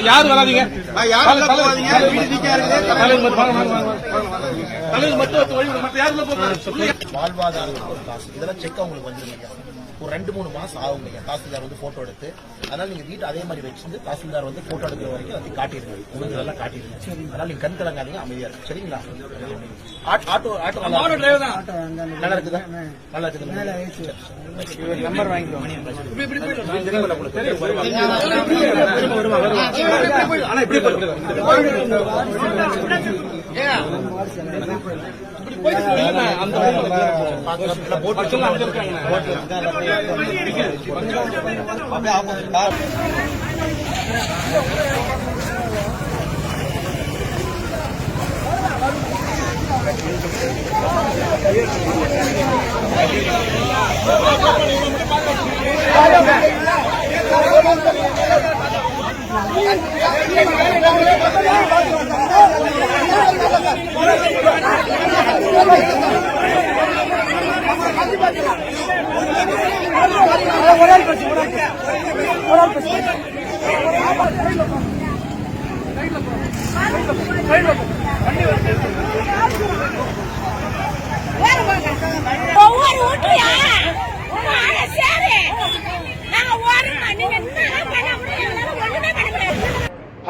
யாரு வராதீங்க, இதெல்லாம் செக் அவங்களுக்கு வந்துருங்க. ஒரு 2-3 மாசம் ஆகுங்க தாசில்தார் வந்து போட்டோ எடுத்து. அதனால நீங்க வீட்டு அதே மாதிரி வச்சிருந்து தாசில்தார் வந்து போட்டோ எடுக்கிற வரைக்கும் எல்லாத்தையும் காட்டிடுங்க, உங்களுக்கு எல்லாம் காட்டிடுங்க. அதனால நீங்க கண் கலங்காதீங்க, அமைதியா இருக்கு. சரிங்களா? ஆட்டோ நல்லா இருக்குதா? நல்லா இருக்குது. நம்பர் வாங்கிக்கோ. ஆனா இப்படி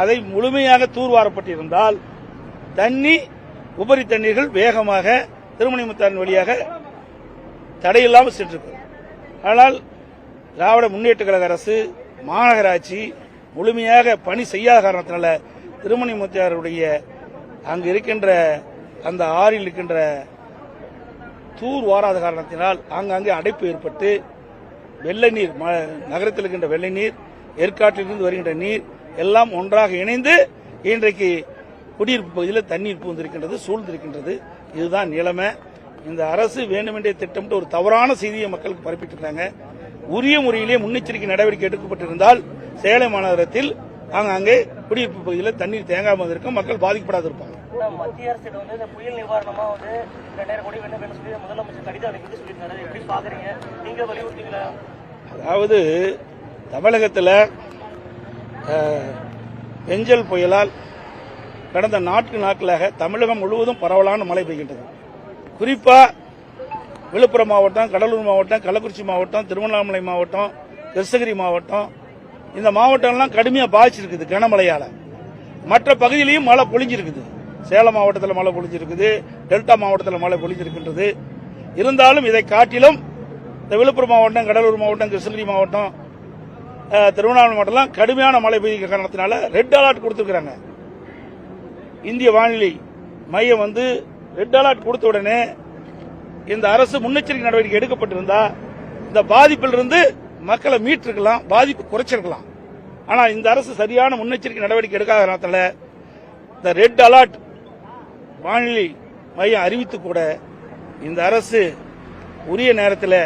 அதை முழுமையாக தூர்வாரப்பட்டிருந்தால் தண்ணி உபரி தண்ணீர்கள் வேகமாக திருமணிமுத்தாற்றின் வழியாக தடையில்லாமல் சென்றிருக்கும். ஆனால் திராவிட முன்னேற்ற கழக அரசு மாநகராட்சி முழுமையாக பணி செய்யாத காரணத்தினால திருமணிமுத்தாருடைய அங்கு இருக்கின்ற அந்த ஆறில் இருக்கின்ற தூர் வாராத காரணத்தினால் ஆங்காங்கே அடைப்பு ஏற்பட்டு வெள்ளை நீர், நகரத்தில் இருக்கின்ற வெள்ளை நீர், ஏற்காட்டிலிருந்து வருகின்ற நீர் எல்லாம் ஒன்றாக இணைந்து இன்றைக்கு குடியிருப்பு பகுதியில் தண்ணீர் பூந்திருக்கின்றது, சூழ்ந்திருக்கின்றது. இதுதான் நிலைமை. இந்த அரசு வேண்டுமென்றே திட்டமிட்டு ஒரு தவறான செய்தியை மக்களுக்கு பரப்பிட்டு இருக்காங்க. உரிய முறையிலே முன்னெச்சரிக்கை நடவடிக்கை எடுக்கப்பட்டிருந்தால் சேலம் மாநகரத்தில் அங்கே குடியிருப்பு பகுதியில் தண்ணீர் தேங்காமல் இருக்கும், மக்கள் பாதிக்கப்படாது இருப்பாங்க. மத்திய அரசு வந்து புயல் நிவாரணமா வந்து 2000 கோடி வேண்டும் சொல்லி முதலமைச்சர் கடிதம் அனுப்பி சொல்லியிருக்காரு. எப்படி பாக்குறீங்க? நீங்க வலியுறுத்தீங்களா? அதாவது தமிழகத்தில் பெஞ்சல் புயலால் கடந்த 4 நாட்களாக தமிழகம் முழுவதும் பரவலான மழை பெய்கின்றது. குறிப்பா விழுப்புரம் மாவட்டம், கடலூர் மாவட்டம், கள்ளக்குறிச்சி மாவட்டம், திருவண்ணாமலை மாவட்டம், கிருஷ்ணகிரி மாவட்டம், இந்த மாவட்டம்லாம் கடுமையாக பாதிச்சிருக்குது கனமழையால. மற்ற பகுதியிலையும் மழை பொழிஞ்சிருக்குது. சேலம் மாவட்டத்தில் மழை பொழிஞ்சிருக்குது, டெல்டா மாவட்டத்தில் மழை பொழிஞ்சிருக்கின்றது. இருந்தாலும் இதை காட்டிலும் இந்த விழுப்புரம் மாவட்டம், கடலூர் மாவட்டம், கிருஷ்ணகிரி மாவட்டம், திருவண்ணாமலை மாவட்டம்லாம் கடுமையான மழை பெய்கிற காரணத்தினால ரெட் அலர்ட் கொடுத்திருக்கிறாங்க. இந்திய வானிலை மையம் வந்து ரெட் அலர்ட் கொடுத்த உடனே இந்த அரசு முன்னெச்சரிக்கை நடவடிக்கை எடுக்கப்பட்டிருந்தா இந்த பாதிப்பிலிருந்து மக்களை மீட்டிருக்கலாம், பாதிப்பு குறைச்சிருக்கலாம். ஆனால் இந்த அரசு சரியான முன்னெச்சரிக்கை நடவடிக்கை எடுக்காத காரணத்தில் இந்த ரெட் அலர்ட் வானிலை மையம் அறிவித்து கூட இந்த அரசு உரிய நேரத்தில்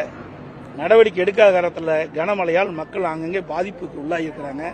நடவடிக்கை எடுக்காத காரணத்தில் கனமழையால் மக்கள் அங்கங்கே பாதிப்புக்கு உள்ளாகி இருக்கிறாங்க.